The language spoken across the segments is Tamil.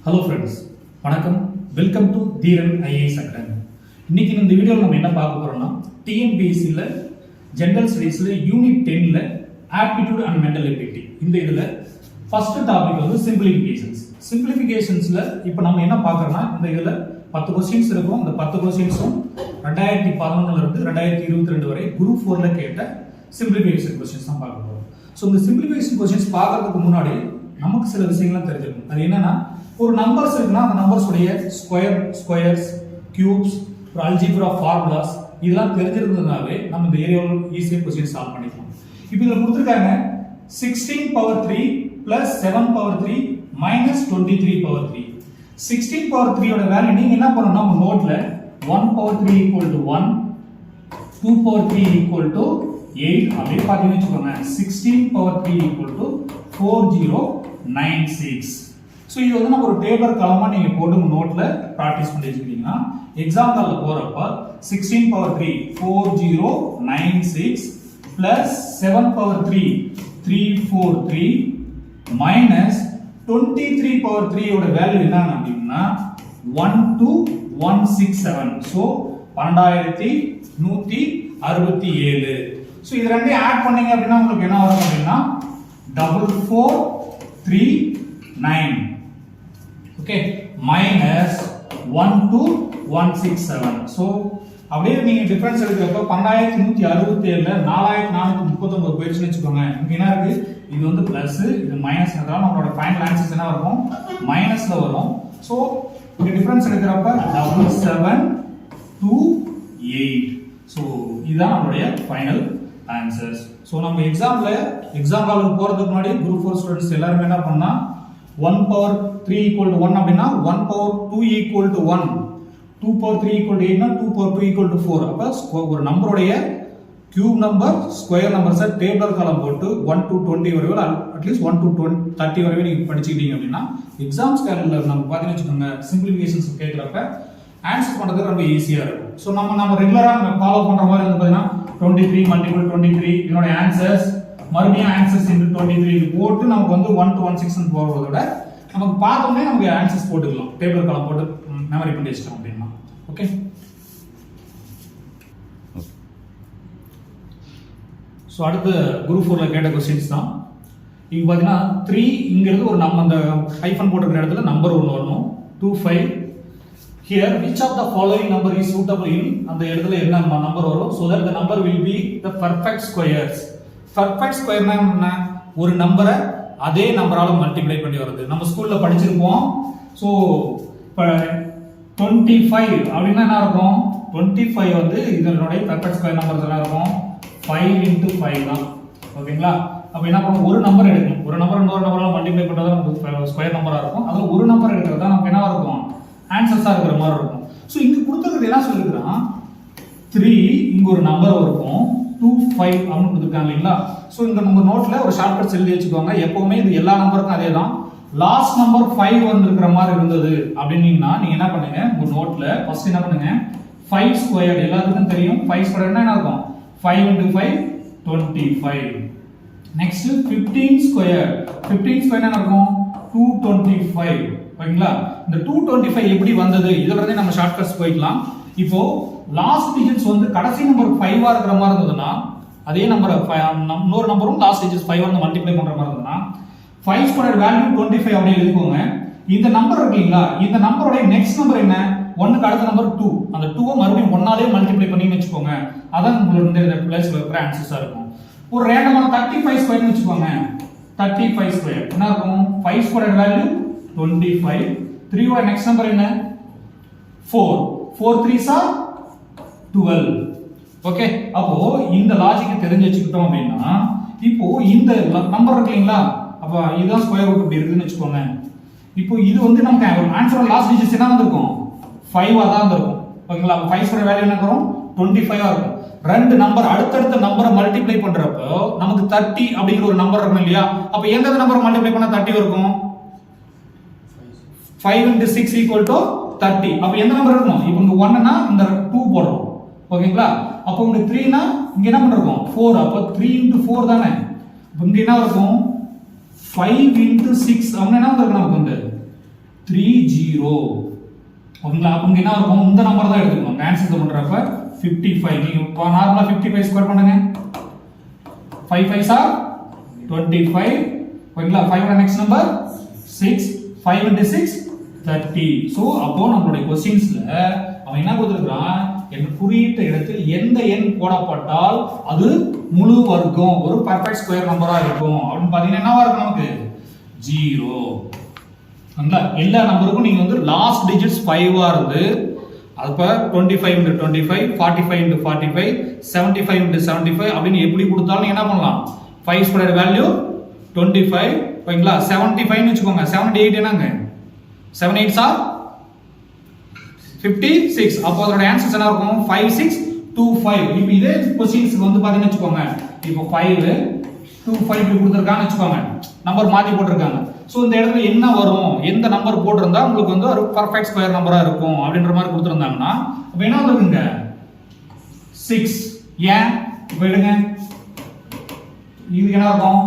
ஹலோ ஃப்ரெண்ட்ஸ், வணக்கம். Welcome to Dheeran IAS academy. இன்னைக்கு இந்த வீடியோவில் நம்ம என்ன பார்க்க போறோம்னா டிஎன்பிஎஸ்சியில் ஜெனரல் ஸ்டடீஸில் யூனிட் 10ல் ஆப்டிடியூட் அண்ட் மென்டல் எபிலிட்டி இந்த இதில் ஃபர்ஸ்ட் டாபிக் வந்து சிம்பிளிஃபிகேஷன்ஸ். சிம்பிளிஃபிகேஷன்ஸில் இப்போ நம்ம என்ன பார்க்குறோம்னா இந்த இதில் 10 கொஸ்டின்ஸ் இருக்கும். இந்த 10 கொஸ்டின்ஸும் 2011 இருந்து 2022 வரை குரூப் 4ல் கேட்ட சிம்பிளிஃபிகேஷன் கொஸ்டின்ஸ் தான் பார்க்க போகிறோம். ஸோ இந்த சிம்பிளிஃபிகேஷன் கொஸ்டின்ஸ் பார்க்கறதுக்கு முன்னாடி நமக்கு சில விஷயங்கள்லாம் தெரிஞ்சிருக்கும். அது என்னன்னா, ஒரு நம்பர்ஸ் இருக்குன்னா அந்த நம்பர்ஸ் உடைய ஸ்கொயர்ஸ், கியூப்ஸ், அல்ஜிப்ரா ஃபார்முலாஸ் இதெல்லாம் தெரிஞ்சிருந்ததுனாவே நம்ம இந்த ஏரியாவில் ஈஸியாக கொஸ்டின் சால்வ் பண்ணிக்கலாம். இப்போ இதில் கொடுத்துருக்காங்க 16 power 3 plus 7 power 3 minus 23 power 3. 16 power 3 ஓட வேல்யூ நீங்க என்ன பண்ணணும்னா உங்க நோட்ல 1 power 3 equal to 1, 2 power 3 equal to 8 அப்படியே பார்த்தீங்கன்னு வச்சுக்கோங்க. 16 பவர் 3 ஈக்குவல் டு 4096. ஸோ இது வந்து நம்ம ஒரு டேபிள் காலமா நீங்க போட்டு உங்க நோட்ல ப்ராக்டிஸ் பண்ணி வச்சுக்கிட்டீங்கன்னா எக்ஸாம்பிள்ல போறப்ப 16 power 3 4096 plus 7 power 3 343 minus 23 power 3 ஓட வேல்யூ என்ன அப்படின்னா 12167. ஸோ 12167. ஸோ இது ரெண்டையும் ஆட் பண்ணீங்க அப்படின்னா உங்களுக்கு என்ன வரும் அப்படின்னா 4439. Okay, minus 12167. ஸோ அப்படியே நீங்க டிஃபரன்ஸ் எடுக்கிறப்ப 12167ல 4439 போயிடுச்சுன்னு வச்சுக்கோங்க. இங்க என்ன இருக்கு, இது வந்து பிளஸ், இது மைனஸ். அதனால நம்மளோட ஃபைனல் ஆன்சர்ஸ் என்ன வரும், மைனஸ்ல வரும். ஸோ இங்க டிஃபரன்ஸ் எடுக்கிறப்ப 7728. ஸோ இதுதான் நம்மளுடைய ஃபைனல் ஆன்சர்ஸ். ஸோ நம்ம எக்ஸாம் காலுக்கு போறதுக்கு முன்னாடி குரூப் 4 ஸ்டூடெண்ட்ஸ் எல்லாரும் என்ன பண்ணா 1 பவர் 3 ஈக்குவல் டு 1 அப்படின்னா 1 power 2 equal to 1, 2 power 3 equal to 8 னா 2 பவர் 2 ஈக்குவல் டு 4. அப்ப ஒரு நம்பருடைய கியூப் நம்பர் ஸ்கொயர் நம்பர்ஸை டேபிள் காலம் போட்டு 1 to 20 வரை அட்லீஸ்ட் 1 to 30 வரை நீங்க படிச்சுக்கிட்டீங்க அப்படின்னா எக்ஸாம் ஸ்கேல்ல நம்ம பார்த்தீங்கன்னு வச்சுக்கோங்க சிம்பிளிஃபிகேஷன்ஸ் கேட்கிறப்ப ஆன்சர் பண்றது ரொம்ப ஈஸியா இருக்கும். ஸோ நம்ம ரெகுலரா ஃபாலோ பண்ற மாதிரி வந்து பார்த்தீங்கன்னா 23 மல்டிபிள் 23 இதனோட ஆன்சர்ஸ் மறுபடியும் ஆன்சர்ஸ் இன்டு 23 போட்டு நமக்கு வந்து 1 to 116 போறதை விட நமக்கு பார்த்தோம்னே நமக்கு ஆன்சர்ஸ் போட்டுக்கலாம், டேபிள் காலம் போட்டு மெமரி பண்ணி வச்சிட்டோம் அப்படின்னா. ஓகே, ஸோ அடுத்து குரூப் 4ல கேட்ட கொஸ்டின்ஸ் தான். இங்க பார்த்தீங்கன்னா 3 இங்கிறது ஒரு நம்ம அந்த ஹைஃபன் போட்டிருக்கிற இடத்துல நம்பர் ஒன்று வரணும். 25 here which of the following number is suitable in அந்த இடத்துல என்ன நம்பர் வரும், so that the number will be the perfect squares. perfect square னா என்ன, ஒரு நம்பரை அதே நம்பரால மல்டிப்ளை பண்ணி வருது. நம்ம ஸ்கூல்ல படிச்சிருப்போம். சோ 25 அப்படினா என்ன இருக்கும், 25 வந்து இதனுடைய perfect square நம்பர்ஸ் என்ன இருக்கும் 5 into 5 தான். ஓகேங்களா? அப்ப என்ன பண்ணணும், ஒரு நம்பர் எடுக்கணும். ஒரு நம்பர் இன்னொரு நம்பரால மல்டிப்ளை பண்றது நமக்கு ஸ்கொயர் நம்பரா இருக்கும். அதுல ஒரு நம்பர் எடுக்கிறது தான் நமக்கு என்ன இருக்கும், ஆன்சர்ஸா இருக்கிற மாதிரி இருக்கும். சோ இங்க கொடுத்தது என்ன சொல்லிருக்கான், 3 இங்க ஒரு நம்பர் இருக்கும், 25 அப்படின்னு கொடுத்துருக்காங்க இல்லைங்களா. ஸோ இந்த உங்க நோட்ல ஒரு ஷார்ட்கட் எழுதி வச்சுக்கோங்க. எப்பவுமே இது எல்லா நம்பருக்கும் அதே தான். லாஸ்ட் நம்பர் 5 வந்திருக்கிற மாதிரி இருந்தது அப்படின்னீங்கன்னா நீங்க என்ன பண்ணுங்க, உங்க நோட்ல ஃபர்ஸ்ட் என்ன பண்ணுங்க 5 ஸ்கொயர் எல்லாத்துக்கும் தெரியும். 5 ஸ்கொயர் என்ன இருக்கும் 5 into 5 25. நெக்ஸ்ட் 15 ஸ்கொயர், 15 ஸ்கொயர் என்ன இருக்கும் 225. ஓகேங்களா? இந்த 225 எப்படி வந்தது இதுல இருந்தே நம்ம ஷார்ட்கட்ஸ் போய்க்கலாம். இப்போ லாஸ்ட் டிஜிட்ஸ் வந்து கடைசி நம்பர் 5 ஆ இருக்கிற மாதிரி இருந்ததுன்னா அதே நம்பர் இன்னொரு நம்பரும் லாஸ்ட் டிஜிட்ஸ் 5 வந்து மல்டிப்ளை பண்ற மாதிரி இருந்ததுன்னா 5 ஸ்கொயர் வேல்யூ 25 அப்படியே எழுதிக்கோங்க. இந்த நம்பர் இருக்குங்களா, இந்த நம்பரோட நெக்ஸ்ட் நம்பர் என்ன, 1க்கு அடுத்த நம்பர் 2, அந்த 2 மறுபடியும் 1ஆலே மல்டிப்ளை பண்ணி வச்சுக்கோங்க. அதான் உங்களுக்கு இந்த பிளேஸ்ல இருக்கிற ஆன்சர்ஸா இருக்கும். ஒரு ரேண்டமான 35 ஸ்கொயர்னு வச்சுக்கோங்க. 35 ஸ்கொயர் என்ன இருக்கும், 5 ஸ்கொயர் வேல்யூ 25, 3 ஓட நெக்ஸ்ட் நம்பர் என்ன 4, 4 3s are 12. ஓகே, அப்போ இந்த லாஜிக் தெரிஞ்சு வச்சுக்கிட்டோம் அப்படின்னா இப்போ இந்த நம்பர் இருக்குங்களா, அப்ப இதுதான் ஸ்கொயர் ரூட் இப்படி இருக்குன்னு வச்சுக்கோங்க. இப்போ இது வந்து நமக்கு ஆன்சரோட லாஸ்ட் டிஜிட்ஸ் என்ன வந்திருக்கும் 5 ஆ தான் இருக்கும். ஓகேங்களா? அப்ப 5 ஸ்கொயர் வேல்யூ என்ன வரும் 25 ஆ இருக்கும். ரெண்டு நம்பர் அடுத்தடுத்த நம்பரை மல்டிப்ளை பண்றப்போ நமக்கு 30 அப்படிங்கிற ஒரு நம்பர் இருக்கும் இல்லையா. அப்ப எந்த நம்பர் மல்டிப்ளை பண்ணா 30 இருக்கும், 5 into 6 equal to 30. அப்ப எந்த நம்பர் இருக்கும், இப்போ இங்க 1 னா இந்த 2 போடுறோம். ஓகேங்களா? அப்போ இங்க 3 னா இங்க என்ன பண்றோம் 4. அப்ப 3 into 4 தானே. இங்க என்ன இருக்கும் 5 into 6 அப்படினா என்ன வந்திருக்கு நமக்கு வந்து 30. ஓகேங்களா? அப்போ என்ன இருக்கும்? இந்த நம்பர் தான் எடுத்துக்கணும். ஆன்சர் பண்றப்ப 55. நீங்க நார்மலா 55 ஸ்கொயர் பண்ணுங்க. 5 5s are 25. ஓகேங்களா? 5 நெக்ஸ்ட் நம்பர் 6. 5 into 6 30. சோ அப்போ நம்மளுடைய क्वेश्चंसல அவன் என்ன கொடுத்திருக்கான்? என் குறியிட்ட இடத்தில் எந்த எண் போடப்பட்டால் அது முழு வர்க்கம் ஒரு பெர்ஃபெக்ட் ஸ்கொயர் நம்பரா இருக்கும் அப்படின்னு பாத்தீங்கன்னா என்னவா இருக்கும்? நமக்கு 0. எல்லா நம்பருக்கும் நீங்க வந்து லாஸ்ட் டிஜிட்ஸ் 5 ஆ இருந்து அப்ப 25 into 25, 45 into 45, 75 into 75 அப்படின்னு எப்படி கொடுத்தாலும் நீங்க என்ன பண்ணலாம்? 5 ஸ்கொயர் வேல்யூ 25. ஓகேங்களா? 75 னு வெச்சுக்கோங்க. 78 என்னங்க? 7 8s are 56. அப்போ அதோட ஆன்சர் என்ன இருக்கும்? 5625. இப்போ இதே क्वेश्चंस வந்து பாத்தீங்கன்னா வெச்சுக்கோங்க. இப்போ 5 25 இப்படி கொடுத்திருக்கான்னு வெச்சுக்கோங்க. நம்பர் மாத்தி போட்டுருக்காங்க. சோ இந்த இடத்துல என்ன வரும்? எந்த நம்பர் போட்டுருந்தா உங்களுக்கு வந்து ஒரு பெர்ஃபெக்ட் ஸ்கொயர் நம்பரா இருக்கும் அப்படின்ற மாதிரி கொடுத்திருந்தாங்கன்னா அப்ப என்ன வந்துருங்க? 6. ஏன்? இப்போ எடுங்க. இது என்ன இருக்கும்?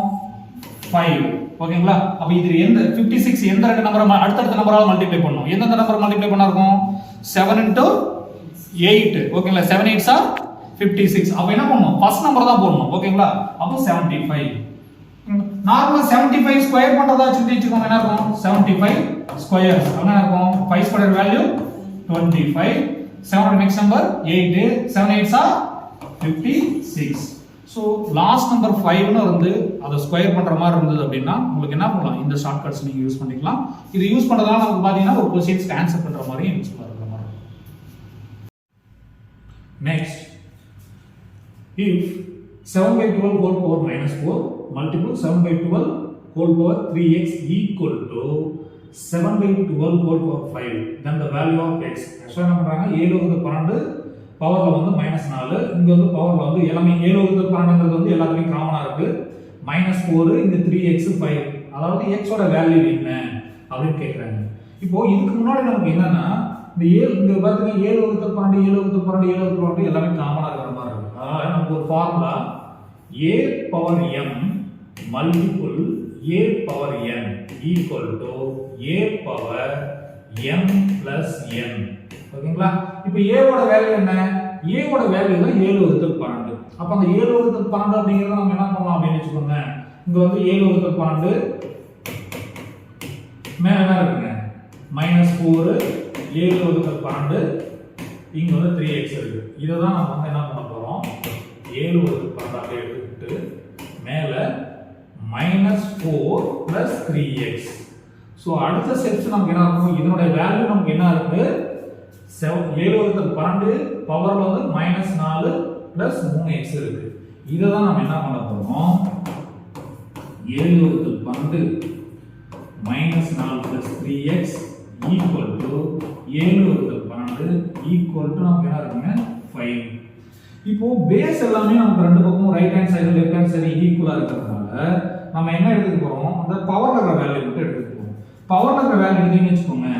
5. ஓகேங்களா? அப்ப இது எந்த 56 எந்த ரெண்டு நம்பரை அடுத்த நம்பரால மல்டிப்ளை பண்ணனும்? எந்த நம்பரை மல்டிப்ளை பண்ணா இருக்கும்? 7 into 8. ஓகேங்களா? 7 8s are 56. அப்ப என்ன பண்ணனும்? ஃபர்ஸ்ட் நம்பர் தான் போடணும். ஓகேங்களா? அப்ப 75. நார்மலா 75 ஸ்கொயர் பண்றதா வெச்சுக்கோங்க. என்ன இருக்கும்? 75 ஸ்கொயர்ஸ். என்ன இருக்கும்? 5 square value 25. 7 next number 8. 7 8s are 56. So last number 5 னு வந்து அத ஸ்கொயர் பண்ற மாதிரி இருந்தது அப்படினா உங்களுக்கு என்ன பண்ணலாம்? இந்த ஷார்ட்கட்ஸ் நீங்க யூஸ் பண்ணிக்கலாம். இது யூஸ் பண்றதால நமக்கு பாத்தீங்கன்னா ஒரு क्वेश्चंस ஆன்சர் பண்ற மாதிரி யூஸ்ஃபுல்லா இருக்கிற மாதிரி. Next, if 7/12 whole power minus 4 multiple 7/12 whole power 3x equal to 7/12 whole power 5, then the value of x. ஆக்சுவலா என்ன பண்றாங்க? 7 வது 12 பவர்ல வந்து -4, இங்க வந்து பவர்ல வந்து எல்லாமே 7 வது 12ங்கிறது வந்து எல்லாத்துலயும் காமனா இருக்கு. -4 இங்க 3x 5. அதாவது x ஓட வேல்யூ என்ன அப்படினு கேக்குறாங்க. இப்போ இதுக்கு முன்னாடி நமக்கு என்னன்னா இந்த 7 இங்க பாத்தீங்கன்னா 7 வது 12 7 வது 12 7 வது 12 எல்லாமே காமனா இருக்கிற மாதிரி இருக்கு. அதனால நமக்கு ஒரு formula a power m multiple a power n equal to a power m plus n. ஓகேங்களா? இப்போ a ஓட வேல்யூ என்ன? a ஓட வேல்யூ தான் 7 வகுத்தல் 12. அப்ப அந்த 7 வகுத்தல் 12 அப்படிங்கறத நம்ம என்ன பண்ணலாம் அப்படினு வெச்சுக்கோங்க. இங்க வந்து 7 வகுத்தல் 12 மேல என்ன இருக்குங்க? -4 7 வகுத்தல் 12 இங்க வந்து 3x இருக்கு. இத தான் நம்ம வந்து என்ன பண்ண போறோம்? 7 வகுத்தல் 12 அப்படியே எடுத்துட்டு மேல -4 + 3x. சோ அடுத்த ஸ்டெப்ஸ் நமக்கு என்ன இருக்கும்? இதனுடைய வேல்யூ நமக்கு என்ன இருக்கு? 7 வகுத்தல் 12 பவர்ல வந்து -4 + 3x இருக்கு. இத தான் நம்ம என்ன பண்ண போறோம்? 7 வகுத்தல் 12 -4 + 3x equal to 7 வகுத்தல் 12 equal to நமக்கு என்ன இருக்குங்க? 5. இப்போ பேஸ் எல்லாமே நமக்கு ரெண்டு பக்கமும் right hand side left hand side ஈக்குவலா இருக்கிறதுனால நம்ம என்ன எடுத்துக்க போறோம்? அந்த பவர்ல இருக்கிற வேல்யூ மட்டும் எடுத்துக்க போறோம். பவர்ல இருக்கிற வேல்யூ எடுத்தீங்கன்னு வெச்சுக்கோங்க.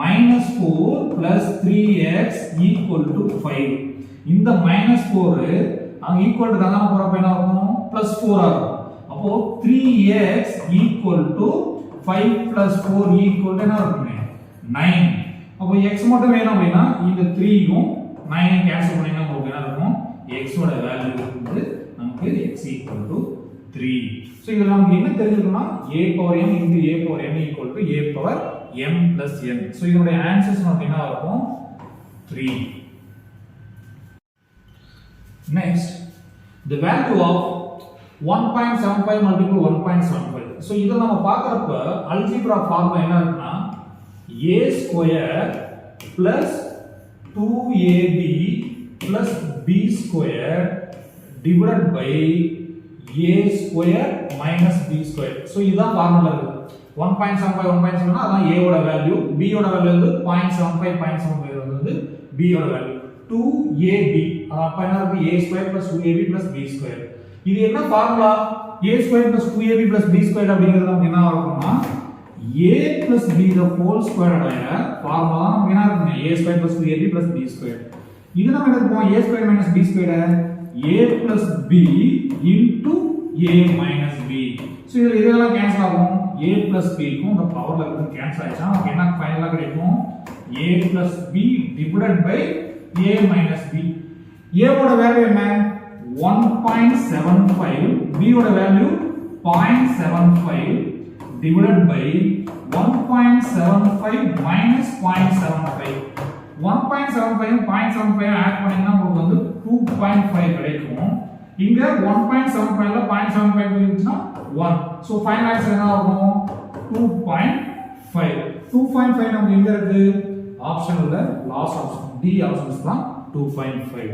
-4 + 3x = 5. இந்த -4 அங்க ஈக்குவல் டு காணாம போறப்ப என்ன ஆகும்? +4 ஆகும். அப்போ 3x = 5 + 4 = என்ன இருக்குங்க? 9. அப்போ x மட்டும் வேணும் அப்படினா இந்த 3 யும் 9 ஐயும் கேன்சல் பண்ணினா உங்களுக்கு என்ன இருக்கும்? x ஓட வேல்யூ வந்து நமக்கு x = 3. சோ இதுல நமக்கு என்ன தெரிஞ்சிருக்குனா a power m * a power n = a power m plus n. So இதோட ஆன்சர்ஸ் நமக்கு என்ன இருக்கும்? 3. Next, the value of 1.75 multiple 1.75. So இத நம்ம பார்க்கறப்ப அல்ஜிப்ரா ஃபார்முலா என்ன இருக்குன்னா a square plus 2ab plus b square divided by a square minus b square. So இதான் ஃபார்முலா இருக்கு. 1.75 1.7 னா அதான் a ஓட வேல்யூ, b ஓட வேல்யூ வந்து 0.75 வந்து b ஓட வேல்யூ. 2ab அப்ப என்ன இருக்கு? a square plus 2ab plus b square. இது என்ன formula? a square plus 2ab plus b square அப்படிங்கிறது நமக்கு என்ன வரும்னா a plus b the whole square உடைய ஃபார்முலா நமக்கு என்ன இருக்குங்க? a square plus 2ab plus b square. இது நம்ம என்ன எடுப்போம்? a square minus b square a plus b into a minus b. So இதெல்லாம் கேன்சல் ஆகும். a plus b இருக்கும் இந்த பவர்ல இருந்து கேன்சல் ஆயிடுச்சா நமக்கு என்ன ஃபைனலா கிடைக்கும் a plus b divided by a minus b. a ஓட வேல்யூ என்ன 1.75, b ஓட value 0.75 divided by 1.75 minus 0.75. 1.75 0.75 add பண்ணீங்கன்னா உங்களுக்கு வந்து 2.5 கிடைக்கும். இங்க 1.75 ல 0.75 இருந்துச்சுனா 1. சோ ஃபைனல் ஆன்சர் என்ன ஆகும் 2.5. 2.5 நமக்கு எங்க இருக்கு ஆப்ஷன்ல லாஸ்ட் ஆப்ஷன் டி ஆப்ஷன்ஸ் தான் 2.5.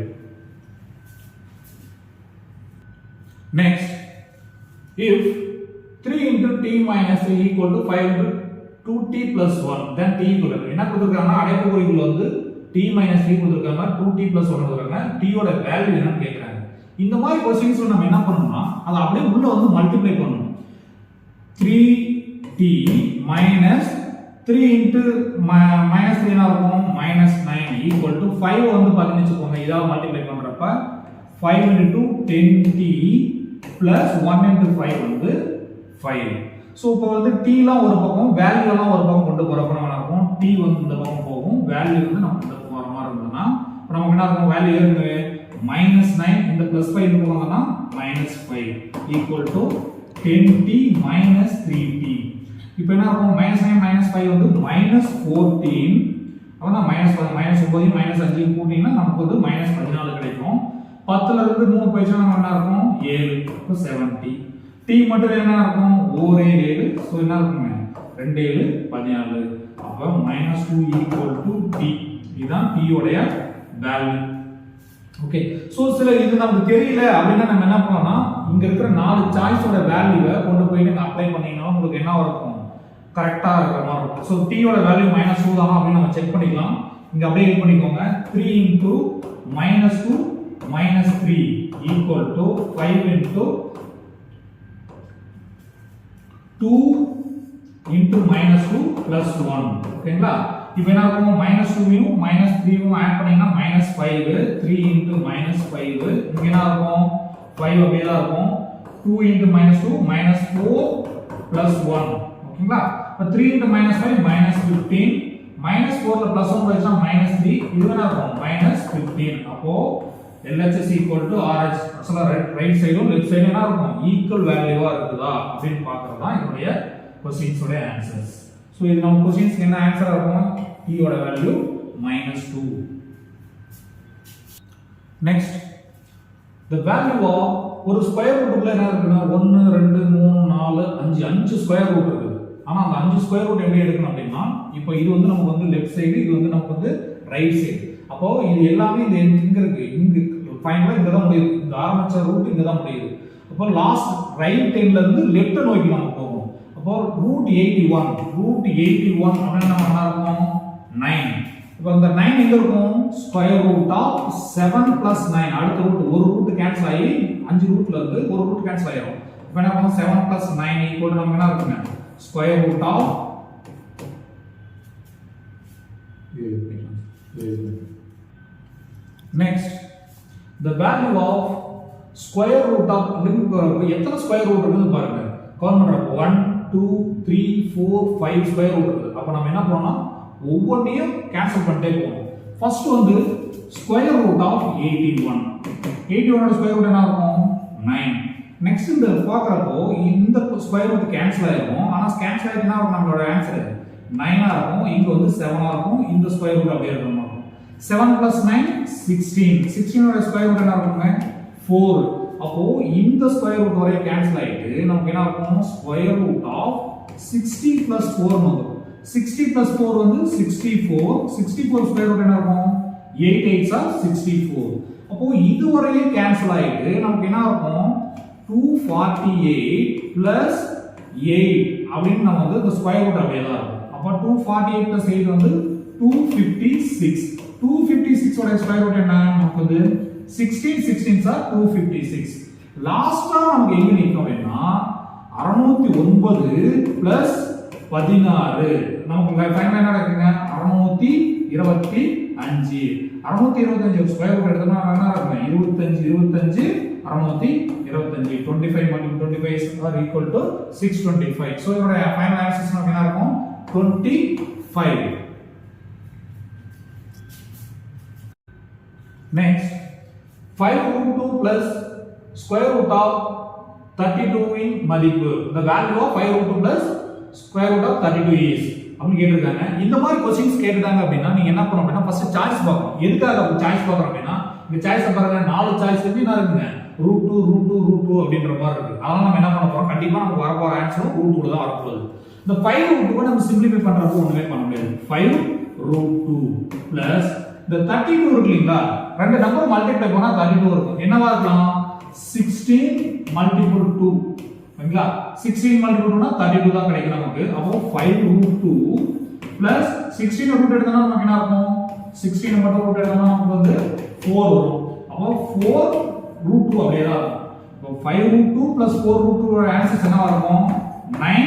Next, if 3 into t minus 3 equal to 5 into 2t plus 1, then t equal to என்ன கொடுத்திருக்காங்கன்னா அடைப்புக்குறிக்குள்ள வந்து t minus 3 கொடுத்திருக்காங்க 2t plus 1 கொடுத்திருக்காங்க t ஓட வேல்யூ என்னன்னு கேக்குறாங்க. இந்த மாதிரி क्वेश्चंஸ்ல நம்ம என்ன பண்ணனும்னா அத அப்படியே உள்ள வந்து மல்டிப்ளை பண்ணனும். 3t minus 3 into minus 3 என்ன இருக்கும் -9 equal to 5 வந்து பாத்தீங்கன்னா வெச்சுக்கோங்க இத மல்டிப்ளை பண்றப்ப 5 into 10t plus 1 into 5 வந்து 5. சோ இப்போ வந்து t லாம் ஒரு பக்கம் வேல்யூ எல்லாம் ஒரு பக்கம் கொண்டு போறப்ப நம்ம என்ன இருக்கும் t வந்து இந்த பக்கம் போகும் வேல்யூ வந்து நமக்கு இந்த பக்கம் வர மாதிரி இருந்தனா அப்ப நமக்கு என்ன இருக்கும் வேல்யூ ஏறுங்க -9 இந்த +5 இங்க போறதுனா -5 equal to 10t minus 3t. இப்போ என்ன இருக்கும் -9 -5 வந்து -14 அப்பனா -9 -5 கூட்டினா நமக்கு வந்து -14 கிடைக்கும். 10ல இருந்து 3 போயிச்சா நம்ம என்ன இருக்கும் 7 அப்ப 70. t மட்டும் என்ன இருக்கும் 7 சோ என்ன இருக்குங்க 2 7 14 அப்ப -2 equal to t. இதுதான் t உடைய வேல்யூ. ஓகே சோ சில இது நமக்கு தெரியல அப்படினா நம்ம என்ன பண்ணலாம் இங்க இருக்கிற 4 சாய்ஸோட வேல்யூவை கொண்டு போய் நீங்க அப்ளை பண்ணீங்கன்னா உங்களுக்கு என்ன இருக்கும் கரெக்ட்டா இருக்கிற மாதிரி இருக்கும். சோ t ஓட வேல்யூ -2 தானா அப்படி நம்ம செக் பண்ணிக்கலாம். இங்க அப்படியே யூஸ் பண்ணிக்கோங்க 3 into -2 minus 3 equal to 5 into 2 into -2 plus 1. ஓகேங்களா இப்போ என்ன ஆகும் -2 யும் -3 யும் ஆட் பண்ணீங்கன்னா -5 3 into -5 இங்க என்ன ஆகும் 5 அப்படியே தான் இருக்கும் 2 into -2 -4 plus 1. ஓகேங்களா அப்ப 3 into -5 -15 -4 ல +1 போயிடுச்சா -3 இது என்ன ஆகும் -15. அப்போ LHS equal to RH அசல ரைட் சைடும் லெஃப்ட் சைடும் என்ன இருக்கும் ஈக்குவல் வேல்யூவா இருக்குதா அப்படினு பார்க்கிறது தான் இதோட क्वेश्चंस ஓட ஆன்சர்ஸ். சோ இது நம்ம क्वेश्चंஸ்க்கு என்ன ஆன்சர் இருக்கும் t ஓட value -2. Next the value of ஒரு ஸ்கொயர் ரூட்ல என்ன இருக்குன்னா 1 2 3 4 5 ஸ்கொயர் ரூட் இருக்கு. ஆனா அந்த 5 ஸ்கொயர் ரூட் எப்படி எடுக்கணும் அப்படினா இப்போ இது வந்து நமக்கு வந்து லெஃப்ட் சைடு இது வந்து நமக்கு வந்து ரைட் சைடு. அப்போ இது எல்லாமே இந்த இங்க இருக்கு இங்க ஃபைனலா இங்க தான் முடியுது இந்த ஆரம்பிச்ச ரூட் இங்க தான் முடியுது. அப்போ லாஸ்ட் ரைட் எண்ட்ல இருந்து லெஃப்ட் நோக்கி நம்ம போவோம். அப்போ √81 அப்படினா நம்ம என்ன இருக்கும் 9. இப்போ இந்த 9 எங்க இருக்கும் ஸ்கொயர் ரூட் ஆஃப் 7 + 9 அடுத்த ரூட் ஒரு ரூட் கேன்சல் ஆகி 5 ரூட்ல இருந்து ஒரு ரூட் கேன்சல் ஆயிடும். இப்போ என்ன பண்ணுவோம் 7 + 9 ஈக்குவல் நமக்கு என்ன இருக்குங்க square root of next the value of square root of எத்தனை ஸ்கொயர் ரூட் இருக்குன்னு பாருங்க கவுண்ட் பண்றப்ப 1 2 3 4 5 ஸ்கொயர் ரூட் இருக்கு. அப்ப நம்ம என்ன பண்ணோம்னா ஒவ்வொண்ணையும் கேன்சல் பண்ணிட்டே போவோம். ஃபர்ஸ்ட் வந்து ஸ்கொயர் ரூட் ஆஃப் 81 ஓட ஸ்கொயர் ரூட் என்ன இருக்கும் 9. நெக்ஸ்ட் இந்த பார்க்கறப்போ இந்த ஸ்கொயர் ரூட் கேன்சல் ஆயிடும். ஆனா கேன்சல் ஆயிடுனா நம்மளோட ஆன்சர் 9 ஆ இருக்கும். இங்க வந்து 7 ஆ இருக்கும். இந்த ஸ்கொயர் ரூட் அப்படியே இருக்கும். 7 + 9 16 ஓட ஸ்கொயர் ரூட் என்ன இருக்குங்க 4. அப்போ இந்த ஸ்கொயர் ரூட் வரை கேன்சல் ஆயிட்டு நமக்கு என்ன இருக்கும் ஸ்கொயர் ரூட் ஆஃப் 60 + 4 வந்துரும். 60 + 4 வந்து 64 ஸ்கொயர் ரூட் என்ன இருக்கும் 8 8s are 64. அப்போ இது வரையே கேன்சல் ஆயிட்டு நமக்கு என்ன இருக்கும் 248 + 8 அப்படினு நம்ம வந்து இந்த ஸ்கொயர் ரூட் அப்படியே தான் இருக்கும். அப்ப 248 + 8 வந்து 256. 256 ஓட ஸ்கொயர் ரூட் என்ன நமக்கு வந்து 16 are 256. லாஸ்டா நமக்கு எங்க நிக்கும் அப்படினா 609 + 16 நமக்கு ஃபைனலா என்ன இருக்குங்க 625. 625 ஸ்கொயர் ரூட் எடுத்தோம்னா என்ன இருக்கும் 25 626 25 25 multiple 25 are equal to 625 so இதோட ஃபைனல் ஆன்சர் என்ன இருக்கும் 25 next 5 root 2 plus square root of 32 in மதிப்பு the value of 5 root 2 plus square root of 32 is அப்படி கேட்டிருக்காங்க இந்த மாதிரி क्वेश्चंस கேட்டுட்டாங்க அப்படினா நீங்க என்ன பண்ணணும் அப்படினா ஃபர்ஸ்ட் சாய்ஸ் பார்க்கணும் எதுக்காக சாய்ஸ் பார்க்கறோம் அப்படினா இந்த சாய்ஸ் பாருங்க நாலு சாய்ஸ் வந்து என்ன இருக்குங்க √2 அப்படின்ற மாதிரி இருக்கு அதனால நம்ம என்ன பண்ண போறோம் கண்டிப்பா நமக்கு வர போற ஆன்சர் √2 தான் வர போகுது இந்த 5 √2 நம்ம சிம்பிளிஃபை பண்றப்போ ஒண்ணுமே பண்ண முடியாது 5 √2 plus the 32 இருக்குங்களா ரெண்டு நம்பர் மல்டிப்ளை பண்ணா 32 இருக்கும் என்னவா இருக்கலாம் 16 multiple 2 ஓகேங்களா 16 multiple 2 னா 32 தான் கிடைக்கும் நமக்கு அப்போ 5 √2 plus 16 ரூட் எடுத்தா நமக்கு என்ன இருக்கும் 16 மட்டும் ரூட் எடுத்தா நமக்கு வந்து 4 வரும் அப்போ 4 √2 அப்படியே தான் இருக்கும் அப்போ 5 √2 plus 4 √2 ஓட ஆன்சர் என்னவா இருக்கும் 9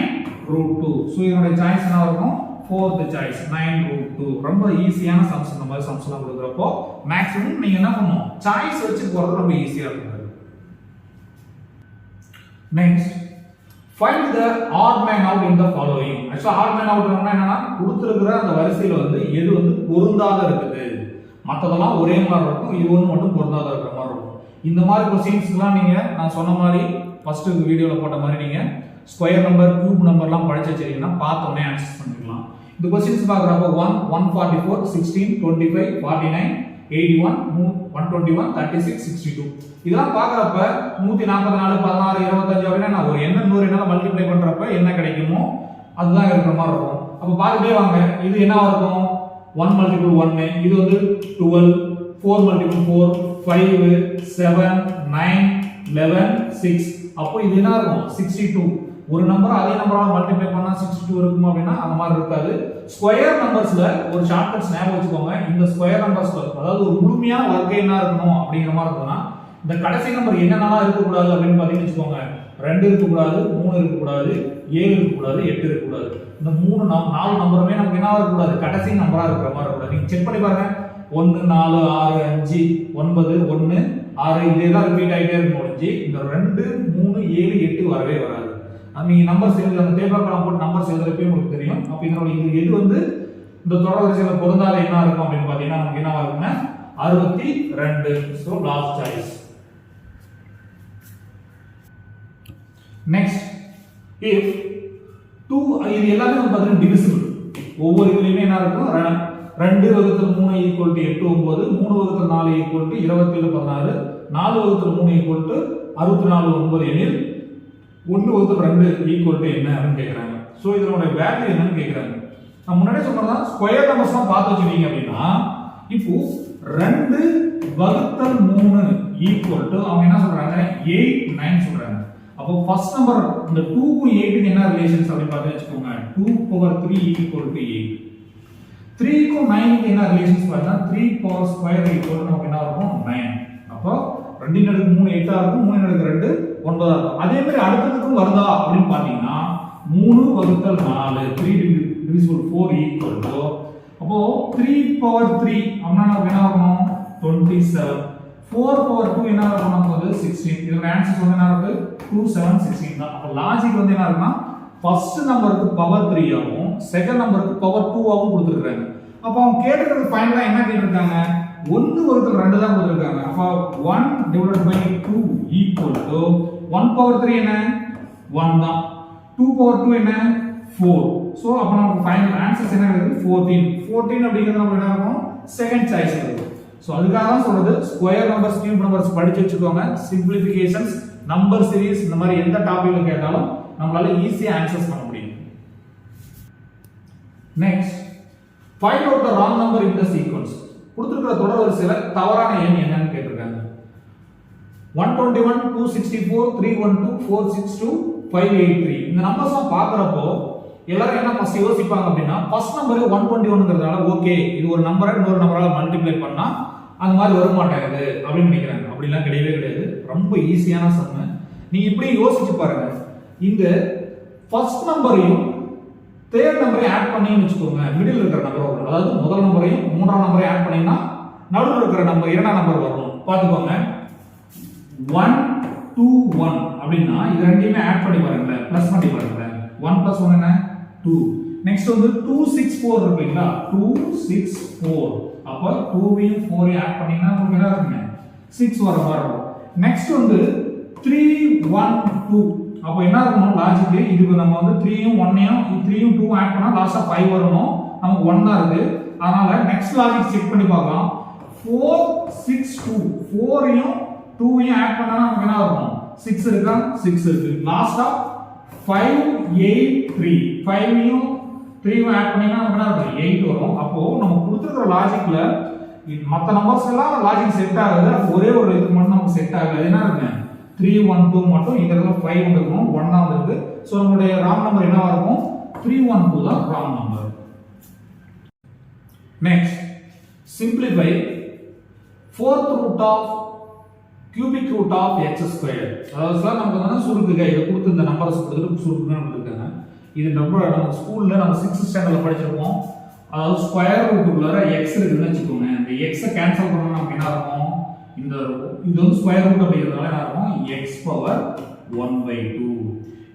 √2 சோ இதோட சாய்ஸ் என்னவா இருக்கும் fourth choice 9 √2 ரொம்ப ஈஸியான சம்ஸ் இந்த மாதிரி சம்ஸ் எல்லாம் கொடுக்கறப்போ மேக்ஸிமம் நீங்க என்ன பண்ணணும் சாய்ஸ் வச்சு போறது ரொம்ப ஈஸியா இருக்கும் next find the odd man out in the following actually odd man out என்னன்னா கொடுத்திருக்கிற அந்த வரிசையில வந்து எது வந்து பொருந்தாத இருக்குது மத்ததெல்லாம் ஒரே மாதிரி இருக்கும் இது ஒன்னு மட்டும் பொருந்தாத இருக்கிற மாதிரி இருக்கும் இந்த மாதிரி क्वेश्चंसலாம் நீங்க நான் சொன்ன மாதிரி ஃபர்ஸ்ட் வீடியோல போட்ட மாதிரி நீங்க ஸ்கொயர் நம்பர் கியூப் நம்பர்லாம் படிச்சு வச்சிருக்கீங்கன்னா பார்த்த உடனே ஆன்சர் பண்ணிக்கலாம் இந்த क्वेश्चंस பார்க்கறப்ப 1 144 16 25 49 81 121 36 62 இதெல்லாம் பார்க்கறப்ப 144 16 25 அப்படினா ஒரு எண்ண 100 எண்ணால மல்டிப்ளை பண்றப்ப என்ன கிடைக்குமோ அதுதான் இருக்கிற மாதிரி இருக்கும் அப்ப பாத்துட்டே வாங்க இது என்னவா இருக்கும் 1 multiple 1 இது வந்து 12 4 multiple 4 5 7 9 11 6 அப்போ இது என்ன இருக்கும் 62 ஒரு நம்பர் அதே நம்பரால மல்டிப்ளை பண்ணா 62 இருக்கும் அப்படினா அந்த மாதிரி இருக்காது ஸ்கொயர் நம்பர்ஸ்ல ஒரு ஷார்ட்கட்ஸ் ஞாபகம் வச்சுக்கோங்க இந்த ஸ்கொயர் நம்பர்ஸ்ல அதாவது ஒரு முழுமையான வர்க்கம் என்ன இருக்கணும் அப்படிங்கிற மாதிரி இருக்கும்னா இந்த கடைசி நம்பர் என்னென்னலாம் இருக்க கூடாது அப்படினு பாத்தீங்கன்னா வெச்சுக்கோங்க 2 இருக்க கூடாது 3 இருக்க கூடாது 7 இருக்க கூடாது 8 இருக்க கூடாது இந்த நாலு நம்பருமே நமக்கு என்ன இருக்க கூடாது கடைசி நம்பரா இருக்கிற மாதிரி இருக்க கூடாது நீங்க செக் பண்ணி பாருங்க 1 4 6 5 9 1 6 இதே தான் ரிப்பீட் ஆயிட்டே இருக்கும் முடிஞ்சு இந்த 2 3 7 8 வரவே வராது நீங்க நம்பர்ஸ் எழுத அந்த டேபிள் காலம் போட்டு நம்பர்ஸ் எழுதுறப்பே உங்களுக்கு தெரியும் அப்ப இதனோட எது வந்து இந்த தொடர் வரிசையில பொருந்தாத என்ன இருக்கும் அப்படினு பாத்தீங்கன்னா நமக்கு என்னவா இருக்குன்னா 62 so last choice next if 2 இது எல்லாமே வந்து பாத்தீங்கன்னா டிவிசிபிள் ஒவ்வொரு இதுலயுமே என்ன இருக்கும் 2 வகுத்தல் 3 ஈக்குவல் டு 8 9 3 வகுத்தல் 4 ஈக்குவல் டு 27 16 4 வகுத்தல் 3 ஈக்குவல் டு 64 9 எனில் 1 வகுத்தல் 2 ஈக்குவல் டு என்ன அப்படின்னு கேக்குறாங்க சோ இதனோட வேல்யூ என்னன்னு கேக்குறாங்க நான் முன்னாடியே சொன்னதா ஸ்கொயர் நம்பர்ஸ் தான் பார்த்து வச்சிருக்கீங்க அப்படினா இப்போ 2 வகுத்தல் 3 ஈக்குவல் டு அவங்க என்ன சொல்றாங்க 8 9 சொல்றாங்க அப்போ ஃபர்ஸ்ட் நம்பர் இந்த 2 க்கு 8 க்கு என்ன ரிலேஷன்ஸ் அப்படி பார்த்து வெச்சுக்கோங்க 2 பவர் 3 ஈக்குவல் டு 8 3 க்கு 9 க்கு என்ன ரிலேஷன்ஸ் பார்த்தா 3 பவர் ஸ்கொயர் ஈக்குவல் டு நமக்கு என்ன இருக்கும் 9 அப்போ 2 ன் அடுக்கு 3 8 ஆ இருக்கும் 3 ன் அடுக்கு 2 9 ஆ இருக்கும் அதே மாதிரி அடுத்ததுக்கும் வருதா அப்படினு பாத்தீங்கன்னா 3 வகுத்தல் 4 3 divisible 4 equal to அப்போ 3 power 3 அப்படினா நமக்கு என்ன ஆகும் 27 4 power 2 என்ன ஆகும் நமக்கு 16 இதோட ஆன்சர் வந்து என்ன இருக்கு 2 7 16 தான் அப்ப லாஜிக் வந்து என்ன இருக்குன்னா ஃபர்ஸ்ட் நம்பருக்கு பவர் 3 ஆகும் செகண்ட் நம்பருக்கு பவர் 2 ஆகும் கொடுத்திருக்காங்க அப்ப அவங்க கேட்டிருக்கிறது ஃபைனலா என்ன கேட்டிருக்காங்க 1 வகுத்தல் 2 தான் கொடுத்திருக்காங்க அப்ப 1 divided by 2 equal to 1 power 3 என்ன 1 தான் 2 power 2 என்ன 4 சோ அப்ப நமக்கு ஃபைனல் ஆன்சர் என்ன இருக்கு 14 அப்படிங்கிறது நமக்கு என்ன இருக்கும் செகண்ட் சாய்ஸ் இருக்கு சோ அதுக்காக தான் சொல்றது ஸ்கொயர் நம்பர்ஸ் கியூப் நம்பர்ஸ் படிச்சு வச்சுக்கோங்க சிம்பிளிஃபிகேஷன்ஸ் நம்பர் சீரிஸ் இந்த மாதிரி எந்த டாபிக்ல கேட்டாலும் நம்மளால ஈஸியா ஆன்சர்ஸ் பண்ண முடியும் next find out the wrong number in the sequence கொடுத்திருக்கிற தொடர் வரிசையில தவறான எண் என்னன்னு கேட்டிருக்காங்க 121 264 312 462 583 இந்த நம்பர்ஸ்லாம் பார்க்கறப்போ எல்லாரும் என்ன ஃபர்ஸ்ட் யோசிப்பாங்க அப்படினா ஃபர்ஸ்ட் நம்பர் 121ங்கிறதால ஓகே இது ஒரு நம்பரை இன்னொரு நம்பரால மல்டிப்ளை பண்ணா அந்த மாதிரி வர மாட்டேங்குது அப்படினு நினைக்கிறாங்க அப்படிலாம் கிடையவே கிடையாது ரொம்ப ஈஸியான சம் நீங்க இப்படி யோசிச்சு பாருங்க இந்த ஃபர்ஸ்ட் நம்பரையும் தேர்ட் நம்பரையும் ஆட் பண்ணி வெச்சுக்கோங்க மிடில் இருக்கிற நம்பர் வரும் அதாவது முதல் நம்பரையும் மூன்றாம் நம்பரையும் ஆட் பண்ணீங்கன்னா நடுவுல இருக்கிற நம்பர் இரண்டாம் நம்பர் வரும் பாத்துக்கோங்க 1 2 1 அப்படினா இது ரெண்டையுமே ஆட் பண்ணி பாருங்க ப்ளஸ் பண்ணி பாருங்க 1 + 1 என்ன 2 நெக்ஸ்ட் வந்து 2 6 4 இருக்குங்களா 2 6 4 அப்ப 2 வையும் 4 ஐயும் ஆட் பண்ணீங்கன்னா உங்களுக்கு என்ன இருக்குங்க 6 வர மாதிரி இருக்கும் நெக்ஸ்ட் வந்து 3 1 2 அப்ப என்ன இருக்கணும் லாஜிக் இதுக்கு நம்ம வந்து 3 யும் 1 யும் 3 யும் 2 ஆட் பண்ணா லாஸ்டா 5 வரணும் நமக்கு 1 தான் இருக்கு அதனால நெக்ஸ்ட் லாஜிக் செக் பண்ணி பார்க்கலாம் 4 6 2 4 யும் 2 யும் ஆட் பண்ணா நமக்கு என்ன வரும் 6 இருக்கா 6 இருக்கு லாஸ்டா 5 8 3 5 யும் 3 யும் ஆட் பண்ணீங்கன்னா நமக்கு என்ன வரும் 8 வரும் அப்போ நம்ம கொடுத்திருக்கிற லாஜிக்ல மத்த நம்பர்ஸ் எல்லாம் லாஜிக் செட் ஆகுது ஒரே ஒரு இது மட்டும் நமக்கு செட் ஆகல என்ன இருக்கு 3 1 2 மட்டும் இந்த இடத்துல 5 வந்துரும் 1 தான் வந்திருக்கு சோ நம்மளுடைய ராங் நம்பர் என்னவா இருக்கும் 312 தான் wrong number next simplify fourth root of cubic root of x squared அதாவது சார் நமக்கு வந்து சுருக்குங்க இத கொடுத்து இந்த நம்பர்ஸ் கொடுத்துட்டு சுருக்குன்னு கொடுத்திருக்காங்க இது நம்ம ஸ்கூல்ல நம்ம 6th ஸ்டாண்டர்ட்ல படிச்சிருப்போம் அதாவது ஸ்கொயர் ரூட் உள்ள x இருக்குன்னு வெச்சுக்கோங்க இந்த x கேன்சல் பண்ணா நமக்கு என்ன இருக்கும் இந்த இது வந்து ஸ்கொயர் ரூட் அப்படிங்கறதால என்ன இருக்கும் x பவர் 1/2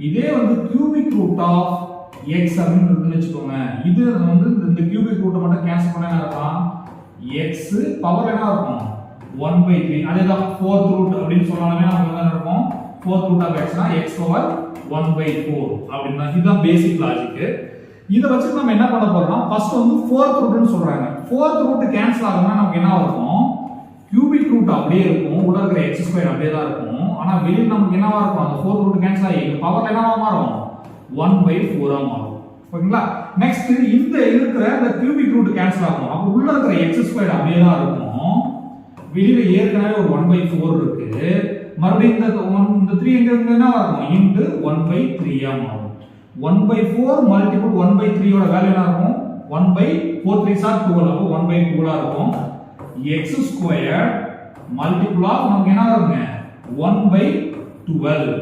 இதே வந்து cubic root of x அப்படினு வெச்சுக்கோங்க இது வந்து இந்த cubic root மட்டும் கேன்சல் பண்ணா என்ன இருக்கும் x பவர் என்ன இருக்கும் 1/3 அதேதான் 4th root அப்படினு சொன்னாலுமே நமக்கு என்ன இருக்கும் 4th root of x னா x பவர் 1/4 அப்படினா இதுதான் பேசிக் லாஜிக் இத வச்சு நம்ம என்ன பண்ண போறோம்னா ஃபர்ஸ்ட் வந்து 4th root னு சொல்றாங்க 4th root கேன்சல் ஆகும்னா நமக்கு என்ன இருக்கும் cubic root அப்படியே இருக்கும் உள்ள இருக்கிற x2 அப்படியே தான் இருக்கும் ஆனா வெளிய நமக்கு என்னவா இருக்கும் அந்த 4th root கேன்சல் ஆகி பவர் என்னவா மாறும் 1/4 ஆ மாறும் ஓகேங்களா நெக்ஸ்ட் இந்த இருக்கிற அந்த cubic root கேன்சல் ஆகும் அப்ப உள்ள இருக்கிற x2 அப்படியே தான் இருக்கும் வெளியில ஏற்கனவே ஒரு 1/4 இருக்கு மறுபடியும் இந்த 3 எங்க என்னவா இருக்கும் இன்டு 1/3 ஆ மாறும் 1/4 மல்டிபிள் 1/3 ஓட வேல்யூ என்ன இருக்கும் 1/4 3 ஆர் 12 அப்ப 1/2 ஆ இருக்கும் x squared multiple of நமக்கு என்ன வருங்க 1/12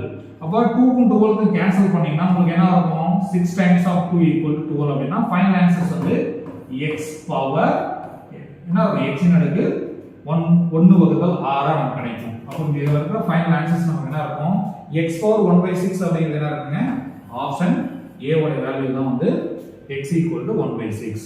அப்ப 2 க்கும் 12 க்கும் கேன்சல் பண்ணீங்கன்னா உங்களுக்கு என்ன இருக்கும் 6 times of 2 equal to 12 அப்படினா ஃபைனல் ஆன்சர் வந்து x பவர் என்ன வரும் x இன் அடுக்கு 1 வகுத்தல் 6 நமக்கு கிடைக்கும் அப்ப இங்க இருக்கிற ஃபைனல் ஆன்சர்ஸ் நமக்கு என்ன இருக்கும் x பவர் 1/6 அப்படிங்கிறது என்ன இருக்குங்க ஆப்ஷன் A ஓட வேல்யூ தான் வந்து x = 1/6